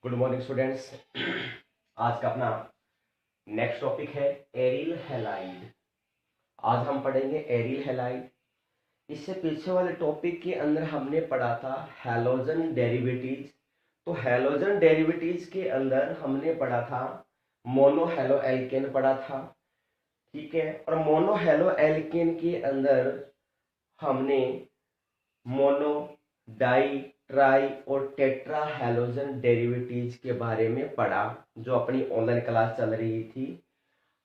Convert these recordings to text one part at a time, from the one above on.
Good morning students. आज का अपना नेक्स्ट टॉपिक है एरिल हैलाइड। आज हम पढ़ेंगे एरिल हैलाइड। इससे पीछे वाले टॉपिक के अंदर हमने पढ़ा था हैलोजन डेरिवेटिव्स। तो हैलोजन डेरिवेटिव्स के अंदर हमने पढ़ा था मोनो हेलो एल्केन पढ़ा था, ठीक है। और मोनो हेलो एल्केन के अंदर हमने मोनो, डाई, ट्राई और टेट्रा हैलोजन डेरिवेटिव्स के बारे में पढ़ा, जो अपनी ऑनलाइन क्लास चल रही थी।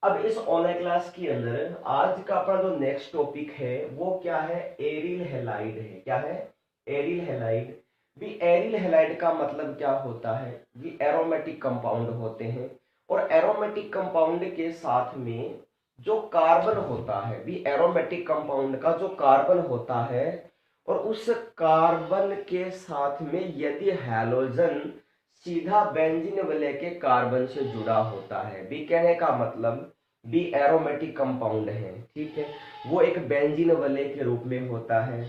अब इस ऑनलाइन क्लास के अंदर आज का अपना जो नेक्स्ट टॉपिक है वो क्या है, एरिल हैलाइड है। क्या है? Aryl halide. भी एरिल हैलाइड का मतलब क्या होता है? भी एरोमेटिक कंपाउंड होते हैं और एरोमेटिक कंपाउंड के साथ में जो कार्बन होता है, भी एरोमेटिक कंपाउंड का जो कार्बन होता है और उस कार्बन के साथ में यदि हैलोजन सीधा बेंजीन वलय के कार्बन से जुड़ा होता है, बी कहने का मतलब बी एरोमेटिक कंपाउंड है, ठीक है। वो एक बेंजीन वलय के रूप में होता है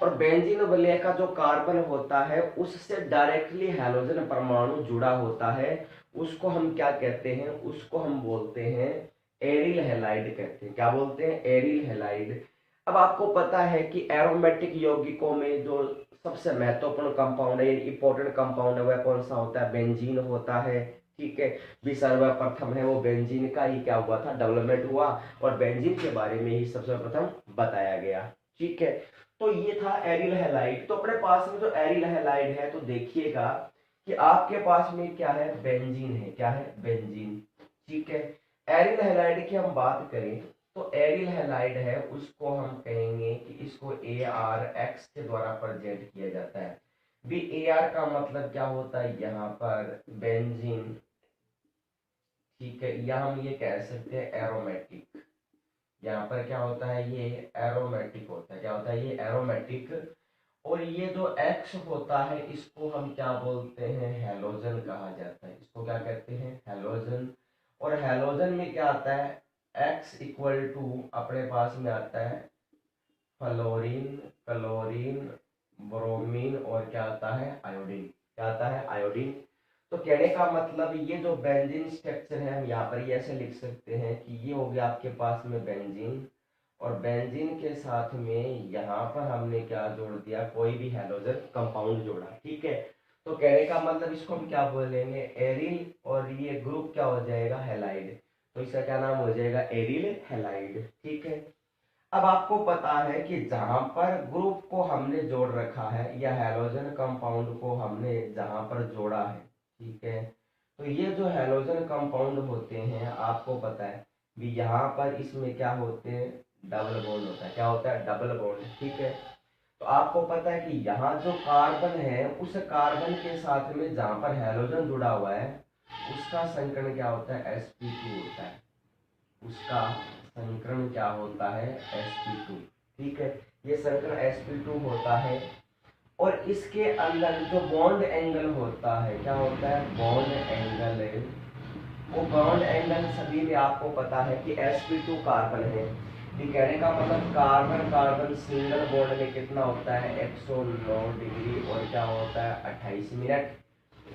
और बेंजीन वलय का जो कार्बन होता है उससे डायरेक्टली हैलोजन परमाणु जुड़ा होता है। उसको हम क्या कहते हैं? उसको हम बोलते हैं एरिल हैलाइड कहते हैं। क्या बोलते हैं? Aryl halide. अब आपको पता है कि एरोमेटिक यौगिकों में जो सबसे महत्वपूर्ण कंपाउंड है, इंपॉर्टेंट कंपाउंड है, वह कौन सा होता है? बेंजीन होता है, ठीक है। भी सर्वप्रथम है वो बेंजीन का ही क्या हुआ था, डेवलपमेंट हुआ और बेंजीन के बारे में ही सबसे प्रथम बताया गया, ठीक है। तो ये था एरिल हैलाइड। तो अपने पास में जो एरिल हैलाइड है, तो देखिएगा कि आपके पास में क्या है, बेंजीन है। क्या है? बेंजीन, ठीक है। एरिल हैलाइड की हम बात करें तो एरिल हैलाइड है उसको हम कहेंगे कि इसको ArX के द्वारा प्रेजेंट किया जाता है। भी Ar का मतलब क्या होता है? यहाँ पर बेंजीन, ठीक है। या हम ये कह सकते हैं एरोमेटिक। यहाँ पर क्या होता है? ये एरोमेटिक होता है। क्या होता है? ये एरोमेटिक। और ये जो X होता है इसको हम क्या बोलते हैं? हैलोजन कहा जाता है। इसको क्या कहते हैं? हैलोजन। और हैलोजन में क्या आता है? X इक्वल टू अपने पास में आता है फ्लोरीन, क्लोरीन, ब्रोमीन और क्या आता है? आयोडीन। क्या आता है? आयोडीन। तो कहने का मतलब ये जो बेंजीन स्ट्रक्चर है हम यहाँ पर ये ऐसे लिख सकते हैं कि ये हो गया आपके पास में बेंजीन और बेंजीन के साथ में यहाँ पर हमने क्या जोड़ दिया? कोई भी हैलोजन कंपाउंड जोड़ा, ठीक है। तो कहने का मतलब इसको हम क्या बोलेंगे? एरिल। और ये ग्रुप क्या हो जाएगा? हैलाइड। तो इसका क्या नाम हो जाएगा? एरिल हैलाइड, ठीक है। अब आपको पता है कि जहां पर ग्रुप को हमने जोड़ रखा है या हैलोजन कंपाउंड को हमने जहां पर जोड़ा है, ठीक है। तो ये जो हैलोजन कंपाउंड होते हैं आपको पता है भी यहाँ पर इसमें क्या होते हैं? डबल बॉन्ड होता है। क्या होता है? डबल बॉन्ड, ठीक है। तो आपको पता है कि यहाँ जो कार्बन है उस कार्बन के साथ में जहां पर हैलोजन जुड़ा हुआ है उसका संकरण क्या होता है? sp2 होता है। उसका संकरण क्या होता है? sp2, ठीक है। ये संकरण sp2 होता है और इसके अंदर जो बॉन्ड एंगल होता है, क्या होता है? Bond angle. वो बॉन्ड एंगल सभी में आपको पता है कि sp2 कार्बन है। ये कहने का मतलब कार्बन कार्बन सिंगल बॉन्ड में कितना होता है? 109 डिग्री और क्या होता है? 28 मिनट।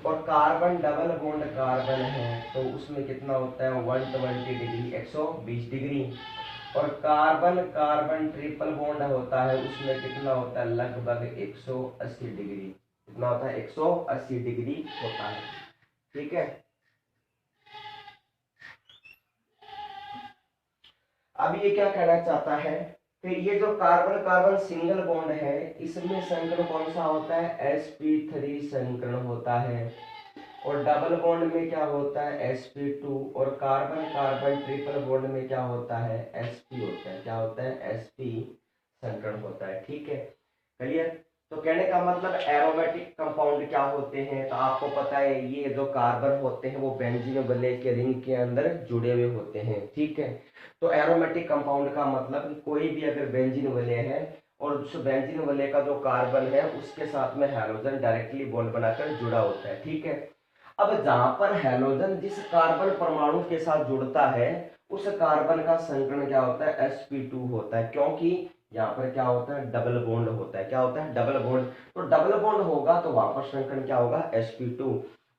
और कार्बन डबल बॉन्ड कार्बन है तो उसमें कितना होता है? 120 डिग्री, 120 डिग्री। और कार्बन कार्बन ट्रिपल बॉन्ड होता है उसमें कितना होता है? लगभग 180 डिग्री। कितना होता है? 180 डिग्री होता है, ठीक है। अब ये क्या कहना चाहता है? फिर ये जो कार्बन कार्बन सिंगल बॉन्ड है इसमें संकरण कौन सा होता है? sp3 संकरण होता है। और डबल बॉन्ड में क्या होता है? sp2। और कार्बन कार्बन ट्रिपल बॉन्ड में क्या होता है? sp होता है। क्या होता है? sp संकरण होता है, ठीक है। क्लियर? तो कहने का मतलब एरोमेटिक कंपाउंड क्या होते हैं? तो आपको पता है ये जो कार्बन होते हैं वो बेंजीन वलय के रिंग के अंदर जुड़े हुए होते हैं, ठीक है। तो एरोमेटिक कंपाउंड का मतलब कोई भी अगर बेंजीन वलय है और उस बेंजीन वलय का जो कार्बन है उसके साथ में हैलोजन डायरेक्टली बॉन्ड बनाकर जुड़ा होता है, ठीक है। अब जहां पर हैलोजन जिस कार्बन परमाणु के साथ जुड़ता है उस कार्बन का संकरण क्या होता है? sp2 होता है, क्योंकि यहाँ पर क्या होता है? डबल बॉन्ड होता है। क्या होता है? Double bond. तो डबल बॉन्ड होगा तो वहां पर संकरण क्या होगा? sp2।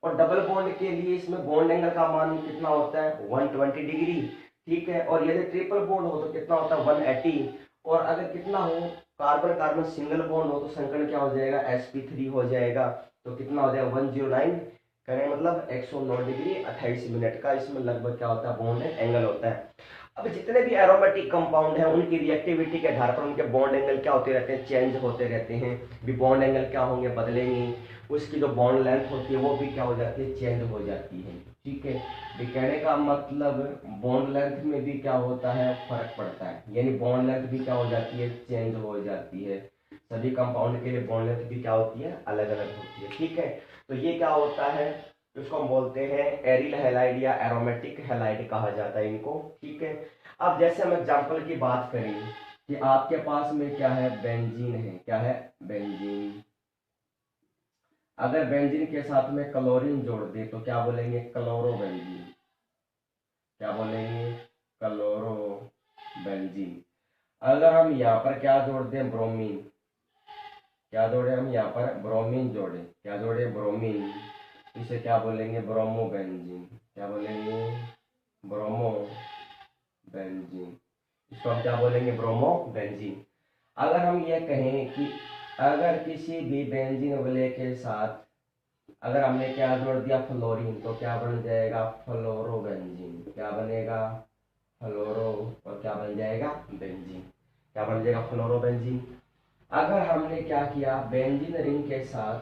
और डबल बॉन्ड के लिए इसमें बॉन्ड एंगल का मान कितना होता है 120 डिग्री, ठीक है। और यदि ट्रिपल बॉन्ड हो तो कितना होता है 180, और अगर कितना हो कार्बन कार्बन सिंगल बॉन्ड हो तो संकरण क्या हो जाएगा sp3 हो जाएगा, तो कितना हो जाएगा 109 करें मतलब 109 डिग्री 28 मिनट का इसमें लगभग क्या होता है बॉन्ड एंगल होता है। अब जितने भी एरोमेटिक कंपाउंड हैं उनकी रिएक्टिविटी के आधार पर उनके बॉन्ड एंगल क्या होते रहते हैं, चेंज होते रहते हैं। भी बॉन्ड एंगल क्या होंगे, बदलेंगे, उसकी जो बॉन्ड लेंथ होती है वो भी क्या हो जाती है, चेंज हो जाती है, ठीक है। भी कहने का मतलब बॉन्ड लेंथ में भी क्या होता है, फर्क पड़ता है, यानी बॉन्ड लेंथ भी क्या हो जाती है, चेंज हो जाती है। सभी कंपाउंड के लिए बॉन्ड लेंथ भी क्या होती है, अलग अलग होती है, ठीक है। तो ये क्या होता है, इसको हम बोलते हैं एरिल हैलाइड या एरोमेटिक हैलाइड कहा जाता है इनको, ठीक है। अब जैसे हम एग्जांपल की बात करें कि आपके पास में क्या है, बेंजीन है, क्या है, बेंजीन। अगर बेंजीन के साथ में क्लोरीन जोड़ दे तो क्या बोलेंगे, क्लोरोबेंजीन, क्या बोलेंगे, क्लोरोबेंजीन। अगर हम यहाँ पर क्या जोड़ दें, ब्रोमीन, क्या जोड़े हम यहाँ पर, ब्रोमीन जोड़े, क्या जोड़े, ब्रोमीन, इसे क्या बोलेंगे, ब्रोमोबेंजीन, क्या बोलेंगे, ब्रोमोबेंजीन, इसको हम क्या बोलेंगे, ब्रोमोबेंजीन। अगर हम ये कहें कि अगर किसी भी बेंजीन वाले के साथ अगर हमने क्या जोड़ दिया, फ्लोरीन, तो क्या बन जाएगा, फ्लोरोबेंजीन, क्या बनेगा, फ्लोरो, और क्या बन जाएगा, बेंजीन, क्या बन जाएगा, फ्लोरोबेंजीन। अगर हमने क्या किया, बेंजीन रिंग के साथ,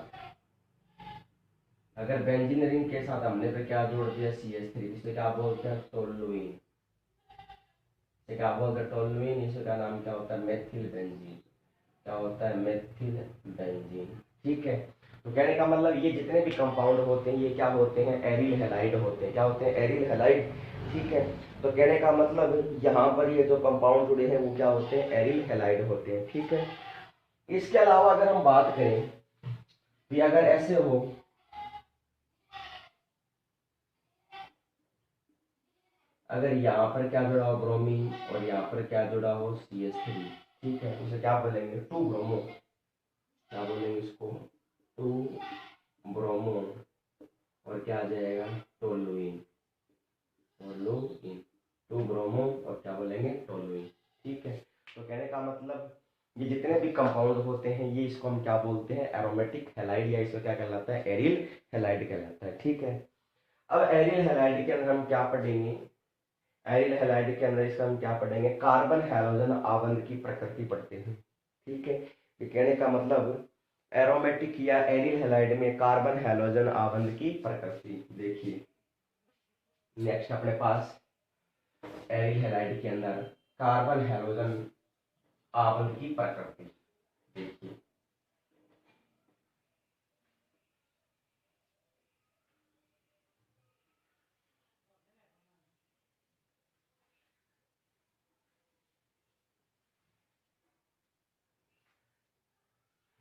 अगर बेंजीन रिंग के साथ हमने तो क्या जोड़ दिया, CH3, इसे क्या बोलते हैं, टोलुइन, इसे क्या बोलते हैं, टोलुइन, इसका नाम क्या होता है, मेथिल बेंजीन, क्या होता है, मेथिल बेंजीन, ठीक है। तो कहने का मतलब ये जितने भी कंपाउंड होते हैं ये क्या होते हैं, एरिल हैलाइड होते हैं, क्या होते हैं, एरिल हैलाइड, ठीक है। तो कहने का मतलब यहाँ पर ये जो कंपाउंड जुड़े हैं वो क्या होते हैं, एरिल हैलाइड होते हैं, ठीक है। इसके अलावा अगर हम बात करें कि अगर ऐसे हो, अगर यहाँ पर क्या जुड़ा हो, ब्रोमीन, और यहाँ पर क्या जुड़ा हो, CH3, ठीक है, उसे क्या बोलेंगे, टू ब्रोमो, क्या बोलेंगे इसको, टू ब्रोमो, और क्या आ जाएगा, टोलुइन, टोलुइन, टू ब्रोमो, और क्या बोलेंगे, टोलुइन, ठीक है। तो कहने का मतलब ये जितने भी कंपाउंड होते हैं ये इसको हम क्या बोलते हैं, एरोमेटिक हैलाइड, या इसको क्या कहलाता है, एरिल हैलाइड कहलाता है, ठीक है। अब एरिल हैलाइड के अंदर हम क्या पढ़ेंगे, एरिल हैलाइड के अंदर इसका हम क्या पढ़ेंगे, कार्बन हैलोजन आबंध की प्रकृति पढ़ते हैं, ठीक है। ये कहने का मतलब एरोमेटिक या एरिल हैलाइड में कार्बन हैलोजन आबंध की प्रकृति देखिए। नेक्स्ट अपने पास एरिल हैलाइड के अंदर कार्बन हैलोजन आबंध की प्रकृति देखिए।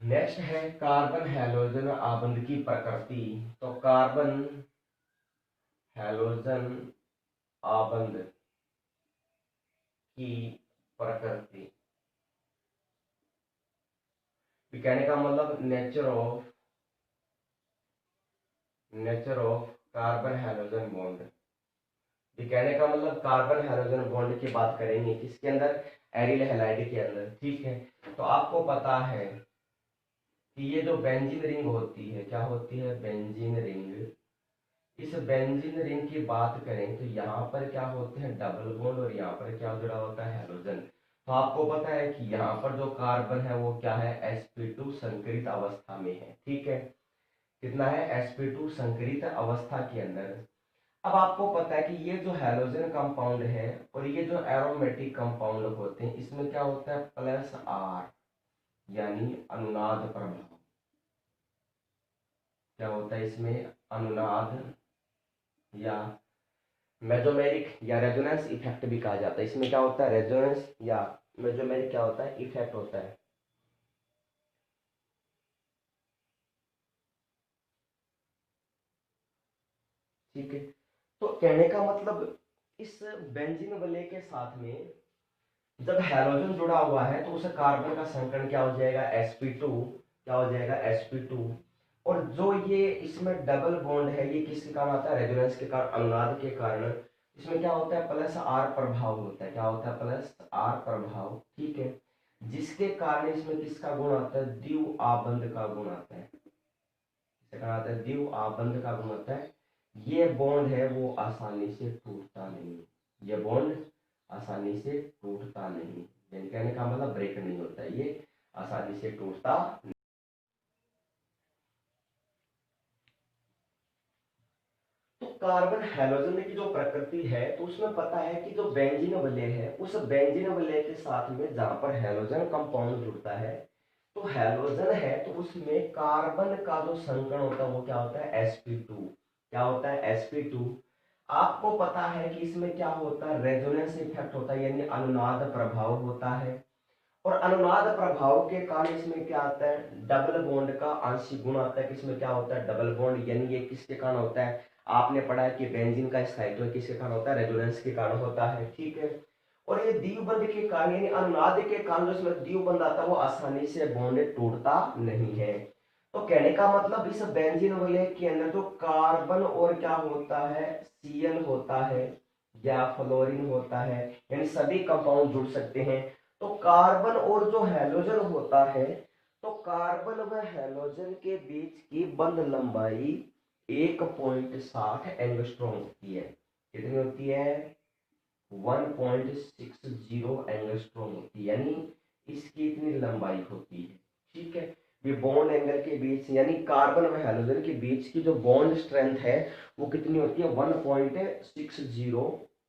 नेक्स्ट है कार्बन हैलोजन आबंध की प्रकृति। तो कार्बन हैलोजन आबंध की प्रकृति, कहने का मतलब nature of carbon halogen bond. कहने का मतलब कार्बन हैलोजन बॉन्ड की बात करेंगे किसके अंदर, एरिल हैलाइड के अंदर, ठीक है। तो आपको पता है कि ये जो बेंजीन रिंग होती है, क्या होती है, बेंजीन रिंग, इस बेंजीन रिंग की बात करें तो यहाँ पर क्या होते हैं, डबल बॉन्ड, और यहाँ पर क्या जुड़ा होता है, हैलोजन। तो आपको पता है कि यहाँ पर जो कार्बन है वो क्या है, sp2 संकरित अवस्था में है, ठीक है। कितना है, sp2 संकरित अवस्था के अंदर। अब आपको पता है कि ये जो हैलोजन कंपाउंड है और ये जो एरोमेटिक कंपाउंड होते हैं इसमें क्या होता है, +R, यानी अनुनाद प्रभाव, क्या होता है इसमें, अनुनाद या मेजोमेरिक या रेजोनेंस इफेक्ट भी कहा जाता है। इसमें क्या होता है, रेजोनेंस या मेजोमेरिक क्या होता है, इफेक्ट होता है, ठीक है। तो कहने का मतलब इस बेंजीन वलय के साथ में जब हैलोजन जुड़ा हुआ है तो उसे कार्बन का संकरण क्या हो जाएगा, sp2, क्या हो जाएगा, sp2, और जो ये इसमें डबल बॉन्ड है ये किसके कारण आता है, रेजोनेंस के कारण, अनुनाद के कारण। इसमें क्या होता है, प्लस आर प्रभाव होता है, क्या होता है, प्लस आर प्रभाव, ठीक है, जिसके कारण इसमें किसका गुण आता है, द्विव आबंध का गुण आता है, किसका गुण आता है, द्विव आबंध का गुण आता है। ये बॉन्ड है वो आसानी से टूटता नहीं, ये बॉन्ड आसानी से टूटता नहीं, यानी कहने का मतलब ब्रेक नहीं होता है, ये आसानी से टूटता। तो कार्बन हैलोजन की जो प्रकृति है, तो उसमें पता है कि जो बेंजीन वलय है, उस बेंजीन वलय के साथ में जहां पर हैलोजन कंपाउंड जुड़ता है, तो हैलोजन है तो उसमें कार्बन का जो संकरण होता है वो क्या होता है, sp2, क्या होता है, sp2। आपको पता है कि इसमें क्या होता है, रेजोनेंस इफेक्ट होता है, यानी अनुनाद प्रभाव होता है। और अनुनाद प्रभाव के कारण इसमें क्या आता है, डबल बॉन्ड का आंशिक गुण आता है, किसमें क्या होता है, डबल बॉन्ड, यानी ये किसके कारण होता है, आपने पढ़ा है कि बेंजीन का स्थायित्व किसके कारण होता है, रेजोनेंस के कारण होता है, ठीक है। और ये द्विबंध के कारण यानी अनुनाद के कारण जो इसमें द्विबंध आता है वो आसानी से बॉन्ड टूटता नहीं है। तो कहने का मतलब इस बेंजीन वलय के अंदर जो कार्बन और क्या होता है, Cl होता है या फ्लोरीन होता है, यानी सभी कंपाउंड जुड़ सकते हैं। तो कार्बन और जो हैलोजन होता है, तो कार्बन व हैलोजन के बीच की बंध लंबाई 1.60 एंगस्ट्रॉम होती है, कितनी होती है, 1.60 एंगस्ट्रॉम होती है, यानी इसकी इतनी लंबाई होती है, ठीक है। ये बॉन्ड एंगल के बीच यानी कार्बन व हैलोजन के बीच की जो बॉन्ड स्ट्रेंथ है वो कितनी होती है, 1.60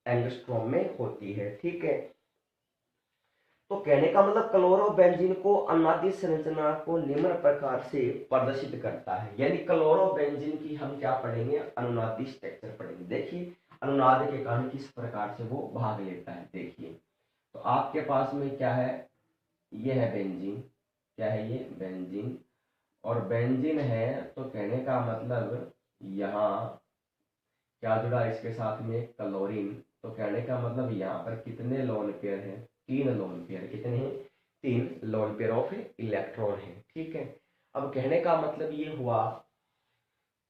एंगस्ट्रॉम में होती है, ठीक है। तो कहने का मतलब क्लोरोबेंजीन को अनुनादी संरचना को निम्न प्रकार से प्रदर्शित करता है, यानी क्लोरोबेंजीन की हम क्या पढ़ेंगे, अनुनादी स्ट्रक्चर पढ़ेंगे। देखिए अनुनाद के कारण किस प्रकार से वो भाग लेता है, देखिए तो आपके पास में क्या है, ये है बेंजीन, क्या है ये बेंजीन, और बेंजीन है तो कहने का मतलब यहाँ क्या जुड़ा इसके साथ में, क्लोरीन। तो कहने का मतलब यहाँ पर कितने लोन पेयर है, 3 लोन पेयर, कितने हैं, 3 लोन पेयर ऑफ इलेक्ट्रॉन है, ठीक है। अब कहने का मतलब ये हुआ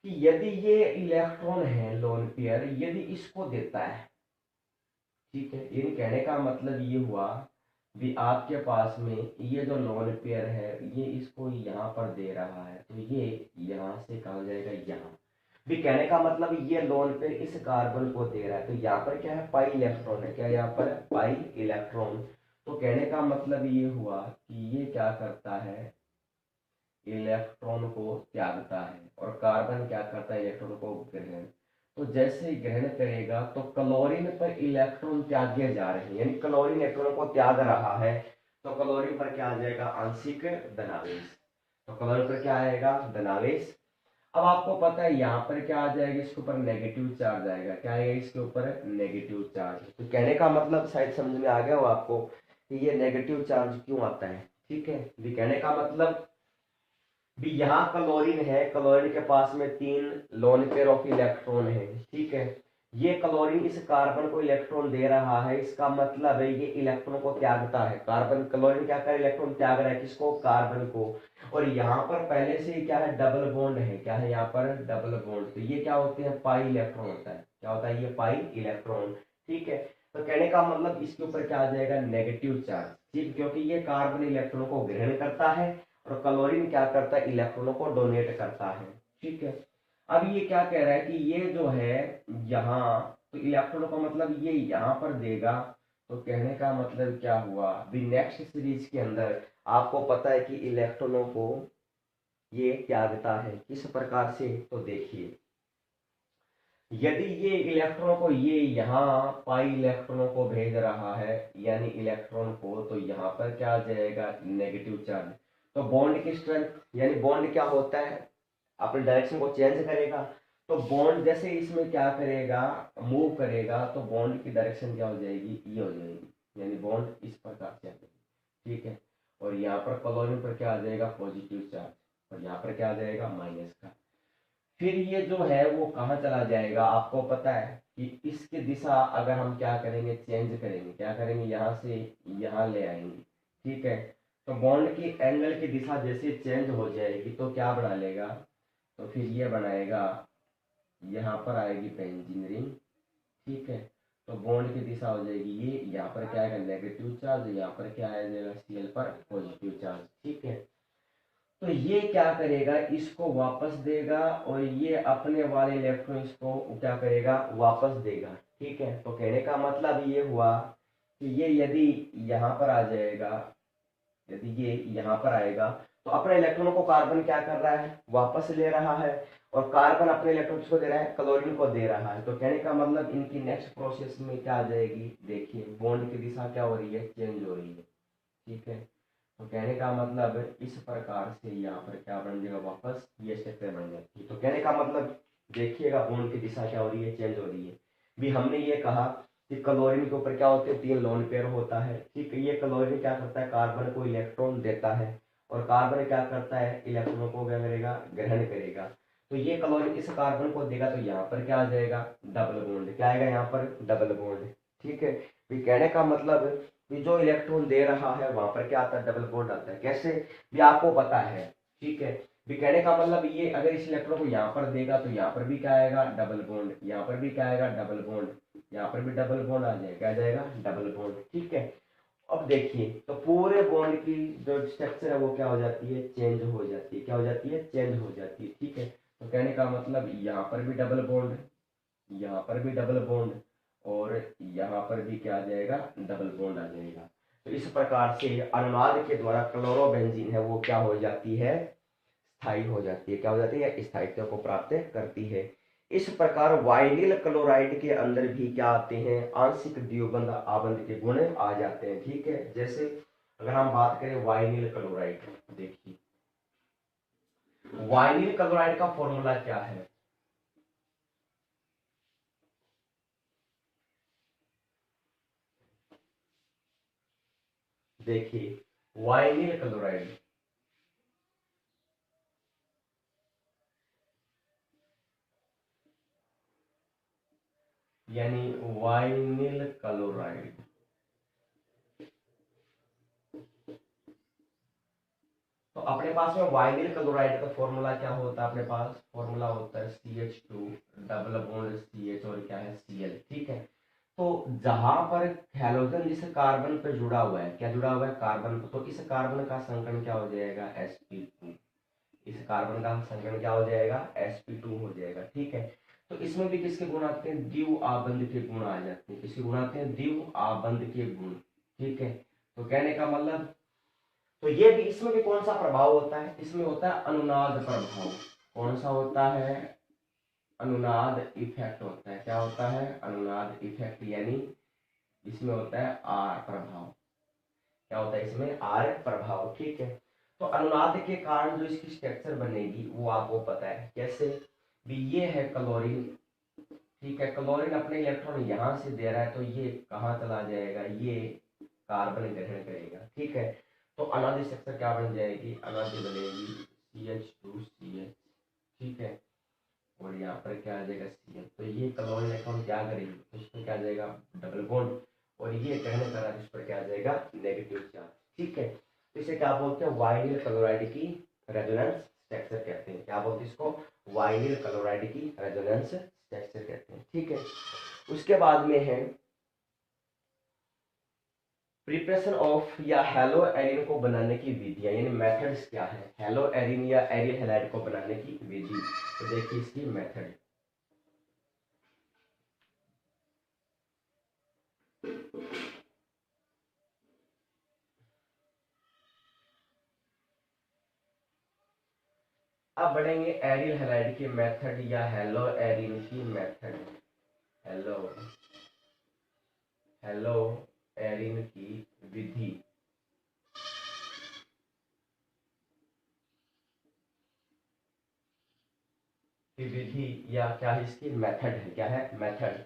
कि यदि ये इलेक्ट्रॉन है लोन पेयर, यदि इसको देता है, ठीक है, ये कहने का मतलब ये हुआ भी आपके पास में ये जो लोन पेयर है ये इसको यहाँ पर दे रहा है, तो ये यहाँ से कहा जाएगा यहाँ भी, कहने का मतलब ये लोन पेयर इस कार्बन को दे रहा है, तो यहाँ पर क्या है, पाई इलेक्ट्रॉन है, क्या यहाँ पर पाई इलेक्ट्रॉन। तो कहने का मतलब ये हुआ कि ये क्या करता है, इलेक्ट्रॉन को त्यागता है, और कार्बन क्या करता है, इलेक्ट्रॉन को ग्रहण। तो जैसे ही ग्रहण करेगा तो क्लोरीन पर इलेक्ट्रॉन त्यागे जा रहे हैं, यानी क्लोरीन इलेक्ट्रॉन को त्याग रहा है, तो क्लोरीन पर क्या आ जाएगा, आंशिक धनावेश। तो क्लोरीन पर क्या आएगा, धनावेश। अब आपको पता है यहाँ पर क्या आ जाएगा, इसके ऊपर नेगेटिव चार्ज आएगा, क्या आएगा इसके ऊपर, नेगेटिव चार्ज। तो कहने का मतलब शायद समझ में आ गया हो आपको कि ये नेगेटिव चार्ज क्यों आता है, ठीक है। भी कहने का मतलब भी यहाँ क्लोरीन है, क्लोरीन के पास में 3 लोन पेयर ऑफ इलेक्ट्रॉन है, ठीक है। ये क्लोरीन इस कार्बन को इलेक्ट्रॉन दे रहा है, इसका मतलब है ये इलेक्ट्रॉन को त्यागता है, कार्बन, क्लोरीन क्या कर इलेक्ट्रॉन त्याग रहा है, किसको, कार्बन को। और यहाँ पर पहले से ही क्या है, डबल बॉन्ड है, क्या है यहाँ पर, डबल बॉन्ड। तो ये क्या होते हैं, पाई इलेक्ट्रॉन होता है, क्या होता है, ये पाई इलेक्ट्रॉन, ठीक है। तो कहने का मतलब इसके ऊपर क्या आ जाएगा, नेगेटिव चार्ज, ठीक, क्योंकि ये कार्बन इलेक्ट्रॉन को ग्रहण करता है और क्लोरीन क्या करता है, इलेक्ट्रॉनों को डोनेट करता है, ठीक है। अब ये क्या कह रहा है कि ये जो है यहाँ, तो इलेक्ट्रॉनों का मतलब ये यहाँ पर देगा। तो कहने का मतलब क्या हुआ, भी नेक्स्ट सीरीज के अंदर आपको पता है कि इलेक्ट्रॉनों को ये त्यागता है, किस प्रकार से, तो देखिए यदि ये इलेक्ट्रॉनों को ये यहाँ पाई इलेक्ट्रॉनों को भेज रहा है, यानी इलेक्ट्रॉन को, तो यहाँ पर क्या आ जाएगा, नेगेटिव चार्ज। तो बॉन्ड की स्ट्रेंथ, यानी बॉन्ड क्या होता है, अपने डायरेक्शन को चेंज करेगा। तो बॉन्ड जैसे इसमें क्या करेगा, मूव करेगा, तो बॉन्ड की डायरेक्शन क्या हो जाएगी, ये हो जाएगी, यानी बॉन्ड इस प्रकार से आ जाएगी, ठीक है। और यहाँ पर क्लोरीन पर क्या आ जाएगा, पॉजिटिव चार्ज, और यहाँ पर क्या आ जाएगा, माइनस का। फिर ये जो है वो कहाँ चला जाएगा, आपको पता है कि इसकी दिशा अगर हम क्या करेंगे, चेंज करेंगे, क्या करेंगे, यहाँ से यहाँ ले आएंगे, ठीक है। तो बॉन्ड की एंगल की दिशा जैसे चेंज हो जाएगी तो क्या बना लेगा, तो फिर ये बनाएगा, यहाँ पर आएगी बेंजीन रिंग, ठीक है। तो बॉन्ड की दिशा हो जाएगी ये, यहाँ पर क्या आएगा नेगेटिव चार्ज, यहाँ पर क्या आ जाएगा Cl पर पॉजिटिव चार्ज, ठीक है। तो ये क्या करेगा, इसको वापस देगा और ये अपने वाले इलेक्ट्रॉन इसको क्या करेगा, वापस देगा, ठीक है। तो कहने का मतलब ये हुआ कि ये यदि यहाँ पर आ जाएगा, यदि ये यहाँ पर आएगा तो अपने इलेक्ट्रॉनों को कार्बन क्या कर रहा है, वापस ले रहा है, और कार्बन अपने इलेक्ट्रॉन को दे रहा है, क्लोरीन को दे रहा है। तो कहने का मतलब इनकी नेक्स्ट प्रोसेस में क्या आ जाएगी, देखिए बॉन्ड की दिशा क्या हो रही है, चेंज हो रही है, ठीक है। तो कहने का मतलब इस प्रकार से यहाँ पर क्या बन जाएगा, वापस ये स्ट्रक्चर बन जाती है। तो कहने का मतलब देखिएगा बॉन्ड की दिशा क्या हो रही है, चेंज हो रही है। भी हमने ये कहा कि क्लोरीन के ऊपर क्या होते हैं, 3 लोन पेयर होता है, ठीक है। ये क्लोरीन क्या करता है, कार्बन को इलेक्ट्रॉन देता है, और कार्बन क्या करता है, इलेक्ट्रॉनों को क्या करेगा, ग्रहण करेगा। तो ये क्लोरीन इस कार्बन को देगा, तो यहाँ पर क्या आ जाएगा, डबल बॉन्ड, क्या आएगा यहाँ पर, डबल बॉन्ड, ठीक है। भी कहने का मतलब भी जो इलेक्ट्रॉन दे रहा है वहां पर क्या आता है, डबल बॉन्ड आता है। कैसे, भी आपको पता है, ठीक है। भी कहने का मतलब ये अगर इस इलेक्ट्रॉन को यहाँ पर देगा तो यहाँ पर भी क्या आएगा, डबल बॉन्ड, यहाँ पर भी क्या आएगा, डबल बॉन्ड, यहाँ पर भी डबल बॉन्ड आ जाएगा, क्या आ जाएगा, डबल बॉन्ड, ठीक है। अब देखिए तो पूरे बॉन्ड की जो स्ट्रक्चर है वो क्या हो जाती है, चेंज हो जाती है, क्या हो जाती है, चेंज हो जाती है, ठीक है। तो कहने का मतलब यहाँ पर भी डबल बॉन्ड, यहाँ पर भी डबल बॉन्ड, और यहाँ पर भी क्या आ जाएगा, डबल बॉन्ड आ जाएगा। तो इस प्रकार से अनुनाद के द्वारा क्लोरोबेंजीन है वो क्या हो जाती है, स्थायी हो जाती है, क्या हो जाती है, स्थायित्व को प्राप्त करती है। इस प्रकार वाइनिल क्लोराइड के अंदर भी क्या आते हैं, आंशिक द्विबंध आबंध के गुण आ जाते हैं, ठीक है। जैसे अगर हम बात करें वाइनिल क्लोराइड, देखिए वाइनिल क्लोराइड का फॉर्मूला क्या है, देखिए वाइनिल क्लोराइड यानी वाइनिल क्लोराइड, तो अपने पास में वाइनिल क्लोराइड का फॉर्मूला क्या होता है, अपने पास फॉर्मूला होता है CH2 डबल बॉन्ड CH और क्या है Cl, ठीक है। तो जहां पर हैलोजन जिस कार्बन पे जुड़ा हुआ है, क्या जुड़ा हुआ है, कार्बन, तो इस कार्बन का संकरण क्या हो जाएगा, sp2, इस कार्बन का संकरण क्या हो जाएगा, sp2 हो जाएगा, ठीक है। तो इसमें भी किसके गुण आते हैं, द्विव आबंध के गुण आ जाते हैं, किसके गुण आते हैं, द्विव आबंध के गुण, ठीक है। तो कहने का मतलब, तो ये भी, इसमें भी कौन सा प्रभाव होता है, इसमें होता है अनुनाद प्रभाव, कौन सा होता है, अनुनाद इफेक्ट होता है, क्या होता है, अनुनाद इफेक्ट, यानी इसमें होता है आर प्रभाव, क्या होता है इसमें, आर प्रभाव, ठीक है। तो अनुनाद के कारण जो इसकी स्ट्रक्चर बनेगी वो आपको पता है कैसे, भी ये है क्लोरीन, ठीक है। क्लोरीन अपने इलेक्ट्रॉन यहां से दे रहा है, तो ये कहाँ चला जाएगा, ये कार्बन ग्रहण करेगा, ठीक है। तो अनादि स्ट्रक्चर क्या बन जाएगी, अनादि बनेगी CH2CH, ठीक है। और यहाँ पर क्या आ जाएगा Cl, तो ये क्लोरीन इलेक्ट्रॉन क्या करेगी, तो इसमें क्या आ जाएगा, डबल बॉन्ड, और ये ग्रहण करा, इस पर क्या आ जाएगा, नेगेटिव चार्ज, ठीक है। तो इसे क्या बोलते हैं, वाइनिल क्लोराइड की रेजोनेंस स्ट्रक्चर कहते हैं, क्या बोलते हैं इसको, वाइनिल क्लोराइड की रेजोनेंस स्ट्रक्चर कहते हैं, ठीक है। उसके बाद में है प्रिपरेशन ऑफ या हेलो एरिन को बनाने की विधियां, यानी मेथड्स क्या है, हेलो एरिन या एरिल हैलाइड को बनाने की विधि। तो देखिए इसकी मेथड, अब बढ़ेंगे एरिल हैलाइड की मेथड या हेलो एरिन की मेथड, हेलो हेलो एरिन की विधि, की विधि या क्या है, इसकी मेथड है, क्या है, मेथड।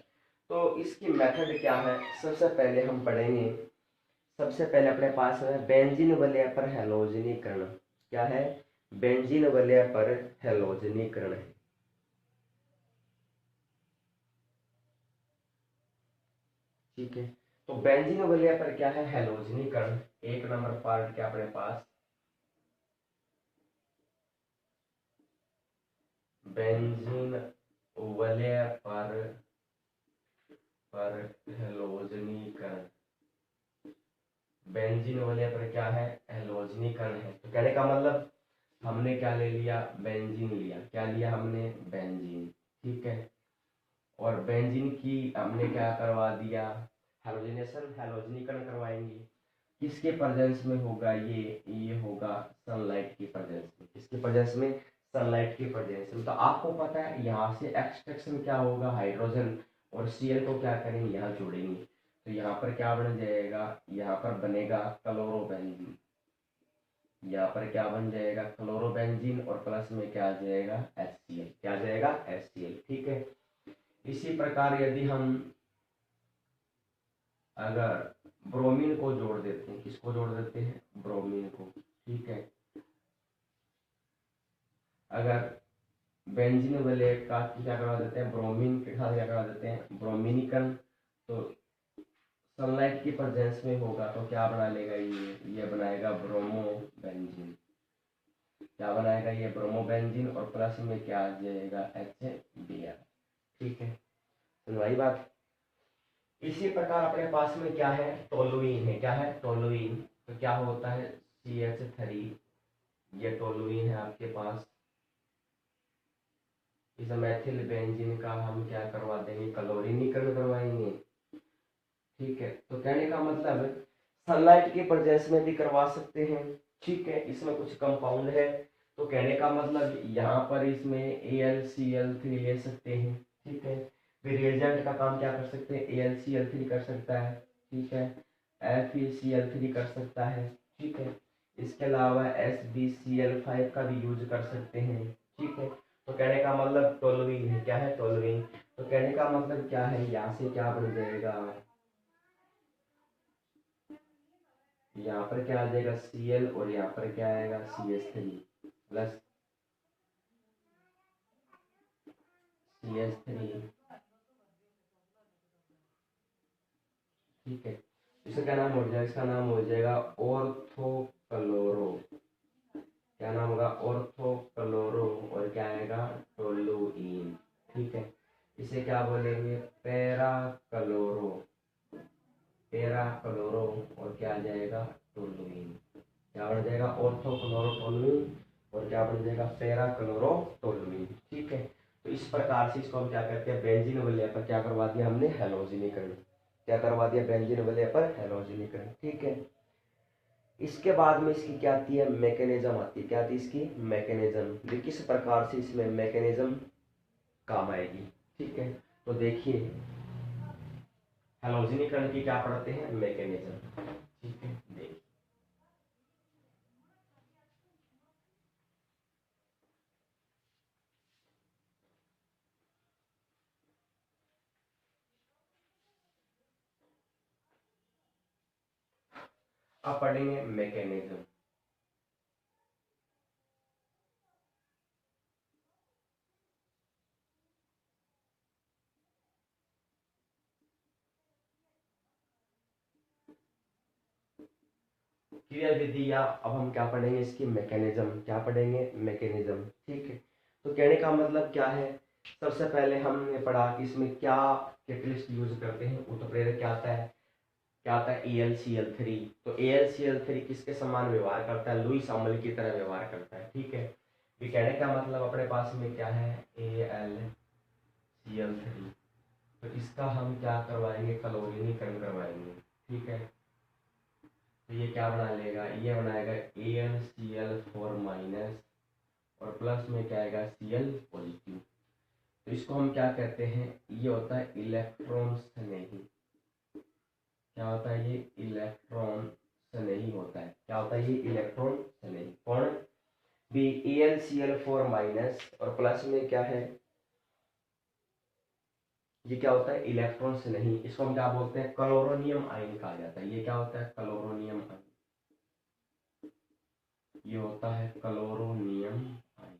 तो इसकी मेथड क्या है, सबसे पहले हम पढ़ेंगे, सबसे पहले अपने पास है बेंजीन वलय पर हैलोजनीकरण, क्या है, बेंजीन वलय पर हैलोजनीकरण है, ठीक है। तो बेंजीन वलय पर क्या है, हैलोजनीकरण, एक नंबर पार्ट क्या अपने पास, बेंजीन वलय पर हैलोजनीकरण, बेंजीन वलय पर क्या है, हैलोजनीकरण है। तो कहने का मतलब हमने क्या ले लिया, बेंजीन लिया, क्या लिया हमने, बेंजीन, ठीक है। और बेंजीन की हमने क्या करवा दिया, हैलोजिनेशन, हैलोजनीकरण करवाएंगे। किसके प्रेजेंस में होगा ये होगा सनलाइट की प्रेजेंस में। किसके प्रेजेंस में, सनलाइट की प्रेजेंस में। तो आपको पता है यहाँ से एक्सट्रैक्शन क्या होगा, हाइड्रोजन और Cl को क्या करेंगे, यहाँ जोड़ेंगे। तो यहाँ पर क्या बन जाएगा, यहाँ पर बनेगा क्लोरोबेंजीन, यहाँ पर क्या बन जाएगा, क्लोरोबेंजीन, और प्लस में क्या आ जाएगा, HCl, क्या आ जाएगा, HCl, ठीक है। इसी प्रकार यदि हम अगर ब्रोमीन को जोड़ देते हैं, किसको जोड़ देते हैं, ब्रोमीन को, ठीक है। अगर बेंजीन वाले का क्या करवा देते हैं, ब्रोमीन के साथ क्या करवा देते हैं, ब्रोमीनीकरण, तो सनलाइट की प्रेजेंस में होगा तो क्या बना लेगा, ये बनाएगा ब्रोमोबेंजीन, क्या बनाएगा, ये ब्रोमोबेंजीन, और प्लस में क्या आ जाएगा, HBr, ठीक है। सुनवाई बात। इसी प्रकार अपने पास में क्या है, टोलुइन है, क्या है, टोलुइन। तो क्या होता है, CH3, ये टोलुइन है आपके पास। इस मैथिल बेंजीन का हम क्या करवा देंगे, क्लोरीनीकरण करवाएंगे, ठीक है। तो कहने का मतलब सनलाइट के प्रेजेंस में भी करवा सकते हैं, ठीक है। इसमें कुछ कंपाउंड है, तो कहने का मतलब यहाँ पर इसमें AlCl3 ले सकते हैं, ठीक है। फिर रिएजेंट का काम क्या कर सकते हैं, AlCl3 कर सकता है, ठीक है। FeCl3 कर सकता है, ठीक है। इसके अलावा SbCl5 का भी यूज कर सकते हैं, ठीक है। तो कहने का मतलब टोलुइन है, क्या है, टोलुइन। तो कहने का मतलब क्या है, यहाँ से क्या बन जाएगा, यहाँ पर क्या आ जाएगा, Cl, और यहाँ पर क्या आएगा, CH3 प्लस CH3, ठीक है। इसका क्या नाम हो जाएगा, इसका नाम हो जाएगा ऑर्थोक्लोरो, क्या नाम होगा, ऑर्थोक्लोरो, और क्या आएगा, टोलुइन, ठीक है। इसे क्या बोलेंगे, पैराक्लोरो, पैराक्लोरो, और क्या आ जाएगा, टोलुइन, क्या बन जाएगा, ऑर्थोक्लोरोटोलुइन, और क्या बन जाएगा, पैराक्लोरोटोलुइन, ठीक है। तो इस प्रकार से इसको हम क्या करते हैं, बेंजीन वलय पर क्या करवा दिया हमने, हैलोजनीकरण, क्या करवा दिया, बेंजीन वलय पर हैलोजनीकरण, ठीक है। इसके बाद में इसकी क्या आती है, मैकेनिज्म आती है, क्या आती है इसकी, मैकेनिज्म, किस प्रकार से इसमें मैकेनिज्म काम आएगी, ठीक है। तो देखिए हैलोजनीकरण की क्या पढ़ते हैं, मैकेनिज्म, ठीक है। देखिए अब पढ़ेंगे मैकेनिज्म। क्रिया विधि, या अब हम क्या पढ़ेंगे, इसकी मैकेनिज्म, क्या पढ़ेंगे, मैकेनिज्म, ठीक है। तो कहने का मतलब क्या है, सबसे पहले हमने पढ़ा कि इसमें क्या कैटलिस्ट यूज करते हैं, उत्प्रेरक क्या आता है, क्या आता है, AlCl3। तो AlCl3 किसके समान व्यवहार करता है, लुईस अम्ल की तरह व्यवहार करता है, ठीक है। ये कहने का मतलब अपने पास में क्या है, AlCl3, तो इसका हम क्या करवाएंगे, क्लोरीनीकरण करवाएंगे, ठीक है। तो ये क्या बना लेगा, ये बनाएगा AlCl4 माइनस, और प्लस में क्या आएगा, Cl पॉजिटिव। तो इसको हम क्या कहते हैं, ये होता है इलेक्ट्रॉन स्नेही, क्या होता है, ये इलेक्ट्रॉन स्नेही होता है, क्या होता है, ये इलेक्ट्रॉन स्नेही, कौन, भी AlCl4 माइनस, और प्लस में क्या है, ये क्या होता है, इलेक्ट्रॉन स्नेही। इसको हम क्या बोलते हैं, क्लोरोनियम आयन कहा जाता है। ये क्या होता है, क्लोरोनियम आयन, ये होता है क्लोरोनियम आयन,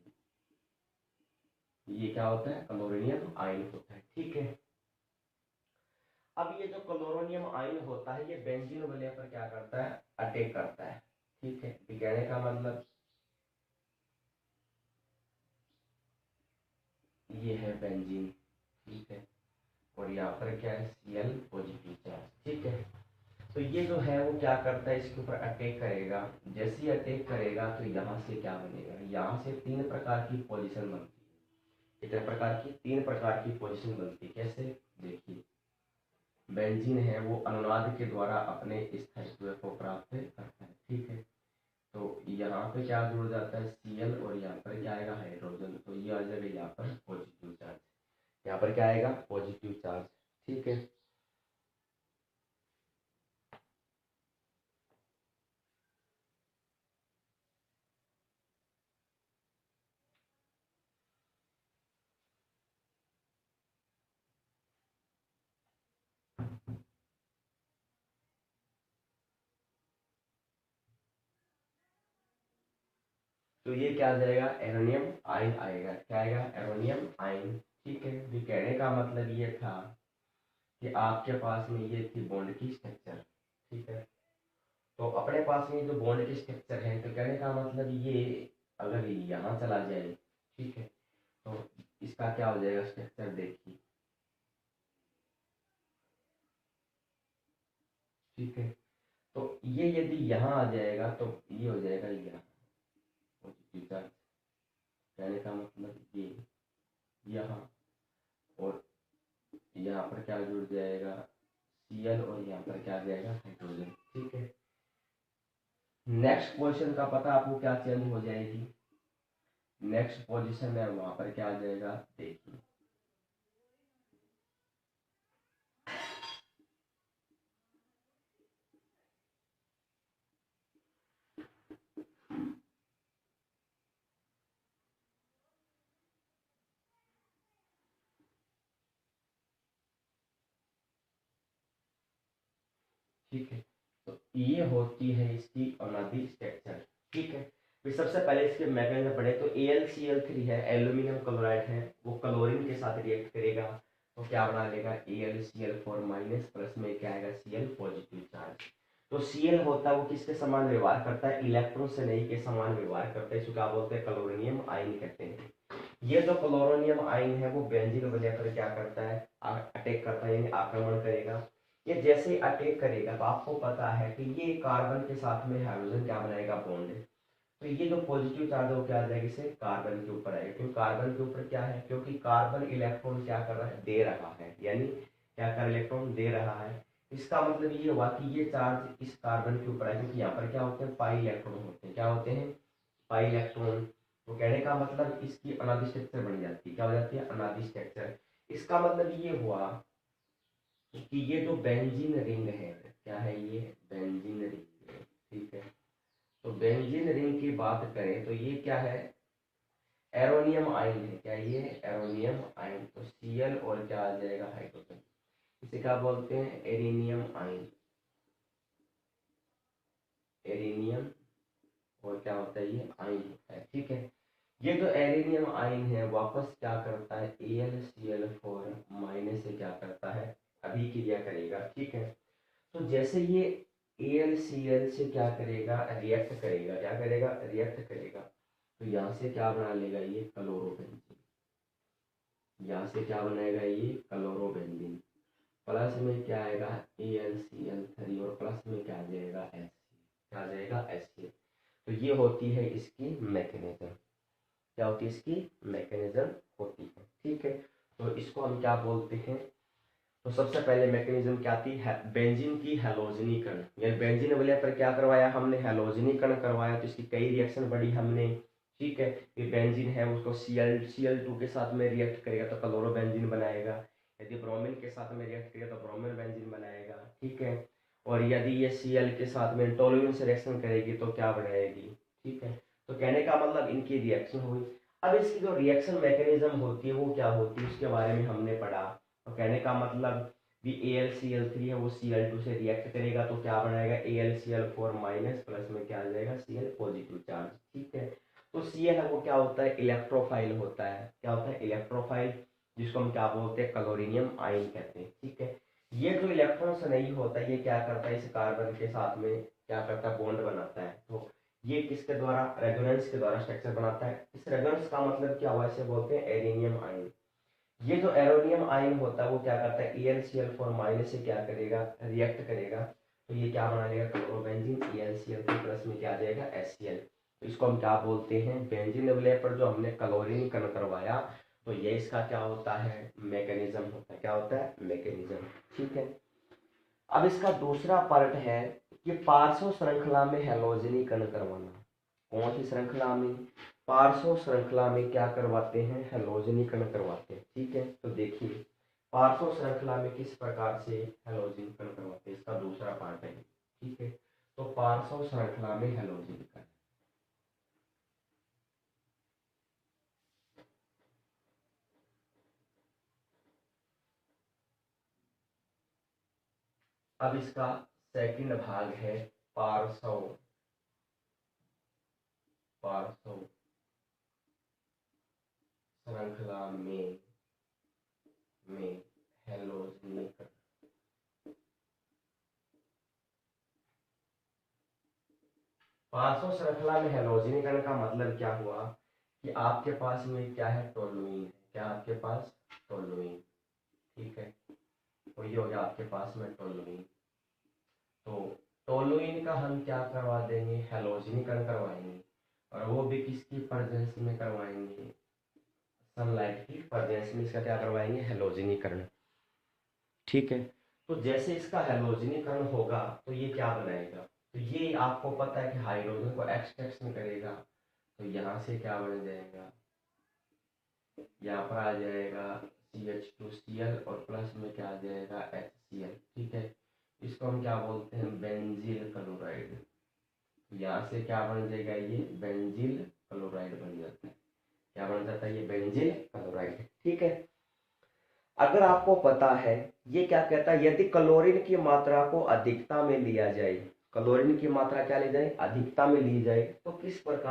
ये क्या होता है, क्लोरोनियम आयन होता है, ठीक है। अब ये जो क्लोरोनियम आयन होता है, ये बेंजीन वलय पर क्या करता है, अटैक करता है, ठीक है। कहने का मतलब ये है बेंजीन, ठीक है, और यहाँ पर क्या है Cl पॉजिटिव चार्ज, ठीक है। तो ये जो है वो क्या करता है, इसके ऊपर अटैक करेगा। जैसे ही अटैक करेगा तो यहाँ से क्या बनेगा, यहाँ से तीन प्रकार की पोजीशन बनती है। कितने प्रकार की, तीन प्रकार की पोजीशन बनती है। कैसे, देखिए बेंजीन है वो अनुनाद के द्वारा अपने स्थायित्व को प्राप्त करता है, ठीक है। तो यहाँ पे क्या जुड़ जाता है Cl, और यहाँ पर क्या आएगा हाइड्रोजन, तो ये आ जाएगा यहाँ पर पॉजिटिव चार्ज, यहाँ पर क्या आएगा पॉजिटिव चार्ज, ठीक है। तो ये क्या आ जाएगा, एरोनियम आयन आएगा, क्या आएगा एरोनियम आयन, ठीक है। भी कहने का मतलब ये था कि आपके पास में ये थी बॉन्ड की स्ट्रक्चर, ठीक है। तो अपने पास में जो बॉन्ड की स्ट्रक्चर है, तो कहने का मतलब ये अगर यहाँ चला जाए, ठीक है, तो इसका क्या हो जाएगा स्ट्रक्चर, देखिए, ठीक है। तो ये यदि यहाँ आ जाएगा तो ये हो जाएगा यहाँ पॉजिटिव चार्ज, कहने का मतलब ये यहाँ, और यहाँ पर क्या जुड़ जाएगा Cl, और यहाँ पर क्या आ जाएगा हाइड्रोजन, ठीक है। नेक्स्ट पोजीशन का पता आपको क्या चेंज हो जाएगी, नेक्स्ट पोजीशन है वहां पर क्या आ जाएगा, देखिए ठीक है। तो ये होती है इसकी अनादि स्ट्रक्चर, ठीक है। फिर सबसे पहले इसके मैकेनिज्म पढ़े, तो AlCl3 है, एल्यूमिनियम क्लोराइड है, वो क्लोरीन के साथ रिएक्ट करेगा, तो क्या बना लेगा AlCl4 माइनस, प्लस में क्या आएगा Cl पॉजिटिव चार्ज। तो Cl होता है वो किसके समान व्यवहार करता है, इलेक्ट्रॉन से नहीं के समान व्यवहार करता है, इसको क्या बोलते हैं क्लोरीनियम आयन कहते हैं। ये जो क्लोरोनियम आयन है वो बेंजीन वजह पर क्या करता है, अटैक करता है, यानी आक्रमण करेगा। ये जैसे ही अटैक करेगा तो आपको पता है कि ये कार्बन के साथ में हाइड्रोजन क्या बनाएगा बॉन्ड, तो ये जो पॉजिटिव चार्ज है वो क्या आ जाएगा इसे कार्बन के ऊपर आएगा, क्योंकि कार्बन के ऊपर क्या है, क्योंकि कार्बन इलेक्ट्रॉन क्या कर रहा है, दे रहा है, यानी क्या कर इलेक्ट्रॉन दे रहा है। इसका मतलब ये हुआ कि ये चार्ज इस कार्बन के ऊपर है, क्योंकि यहाँ पर क्या होते हैं पाई इलेक्ट्रॉन होते हैं, क्या होते हैं पाई इलेक्ट्रॉन। तो कहने का मतलब इसकी अनादि स्ट्रक्चर बन जाती है, क्या हो जाती है अनादि स्ट्रक्चर। इसका मतलब ये हुआ कि ये जो बेंजीन रिंग है, क्या है ये बेंजीन रिंग है, ठीक है। तो बेंजीन रिंग की बात करें तो ये क्या है एरोनियम आयन है, क्या ये एरोनियम आयन, तो Cl और क्या आ जाएगा हाइड्रोजन, इसे क्या बोलते हैं एरेनियम आयन, एरेनियम, और क्या होता है ये आयन होता है, ठीक है। ये जो एरेनियम आयन है वापस क्या करता है AlCl4 माइनस से क्या करता है अभिक्रिया करेगा, ठीक है। तो जैसे ये AlCl से क्या करेगा रिएक्ट करेगा, क्या करेगा रिएक्ट करेगा, तो यहाँ से क्या बना लेगा ये क्लोरोबेंजीन, यहाँ से क्या बनाएगा ये क्लोरोबेंजीन, प्लस में क्या आएगा AlCl3, और प्लस में क्या आ जाएगा H, क्या आ जाएगा H। तो ये होती है इसकी मैकेनिज्म, क्या होती है इसकी मैकेनिज्म होती है, ठीक है। तो इसको हम क्या बोलते हैं, तो सबसे पहले मैकेनिज्म क्या थी बेंजीन की हैलोजनीकरण, यानी बेंजीन वलय पर क्या करवाया हमने हैलोजनीकरण करवाया, तो इसकी कई रिएक्शन बढ़ी हमने, ठीक है। ये बेंजीन है उसको Cl2 के साथ में रिएक्ट करेगा तो क्लोरोबेंजीन बनाएगा, यदि ब्रोमीन के साथ में रिएक्ट करेगा तो ब्रोमीन बेंजीन बनाएगा, ठीक है। और यदि ये Cl के साथ में टोल्यूइन से रिएक्शन करेगी तो क्या बनाएगी, ठीक है। तो कहने का मतलब इनकी रिएक्शन हुई। अब इसकी जो रिएक्शन मैकेनिज्म होती है वो क्या होती है उसके बारे में हमने पढ़ा। तो कहने का मतलब भी AlCl3 है वो Cl2 से रिएक्ट करेगा तो क्या बनाएगा AlCl4 माइनस, प्लस में क्या आ जाएगा Cl पॉजिटिव चार्ज, ठीक है। तो Cl है वो क्या होता है इलेक्ट्रोफाइल होता है, क्या होता है इलेक्ट्रोफाइल, जिसको हम क्या बोलते हैं क्लोरीनियम आयन कहते हैं, ठीक है। ये जो इलेक्ट्रॉन से नहीं होता ये क्या करता है इस कार्बन के साथ में क्या करता है बॉन्ड बनाता है, तो ये किसके द्वारा रेजोनेंस के द्वारा स्ट्रक्चर बनाता है। इस रेजोनेंस का मतलब क्या हुआ, इसे बोलते हैं एरेनियम आयन, ये जो एरोनियम आयन होता है वो क्या करता है, ElCl4 माइनस से क्या करेगा, रिएक्ट करेगा, तो ये क्या बना लेगा, क्लोरोबेंजीन, ElCl3 प्लस में क्या आ जाएगा, HCl। तो इसको हम क्या बोलते हैं, बेंजीन लेवल पर जो हमने क्लोरीनीकरण करवाया, तो ये इसका क्या होता है, मैकेनिज्म होता है, क्या होता है, मैकेनिज्म। ठीक है, अब इसका दूसरा पार्ट है कि पार्श्व श्रृंखला में हैलोजनीकरण करवाना। कौन सी श्रृंखला में, पार्श्व श्रृंखला में क्या करवाते हैं, हैलोजनीकरण करवाते हैं। ठीक है, तो देखिए पार्श्व श्रृंखला में किस प्रकार से हैलोजनीकरण करवाते हैं, इसका दूसरा पार्ट है। ठीक है, तो पार्श्व श्रृंखला में हैलोजनीकरण, अब इसका सेकंड भाग है पार्श्व, पार्श्व श्रृंखला में हैलोजनीकरण। पार्श्व श्रृंखला में हैलोजनीकरण का मतलब क्या हुआ कि आपके पास में क्या है, टोलुइन है, क्या आपके पास, टोलुइन। ठीक है, तो ये हो गया आपके पास में टोलुइन। तो टोलुइन का हम क्या करवा देंगे, हैलोजनीकरण करवाएंगे, और वो भी किसकी प्रेजेंस में करवाएंगे, सनलाइट की प्रेजेंस में इसका क्या करवाएंगे, हैलोजनीकरण। ठीक है, तो जैसे इसका हैलोजनीकरण होगा तो ये क्या बनाएगा, तो ये आपको पता है कि हाइड्रोजन को एक्सट्रैक्शन करेगा, तो यहाँ से क्या बन जाएगा, यहाँ पर आ जाएगा CH2Cl और प्लस में क्या आ जाएगा, HCl। ठीक है, इसको हम क्या बोलते हैं, बेंजील क्लोराइड। यहाँ से क्या बन जाएगा, ये बेंजील क्लोराइड बन जाता है, क्या बन जाता है, ये बेंजील क्लोराइड। ठीक है, अगर आपको पता है, ये क्या कहता है, यदि क्लोरीन की मात्रा को अधिकता में लिया जाए, क्लोरीन की मात्रा क्या ली जाए, अधिकता में ली जाए, तो किस प्रकार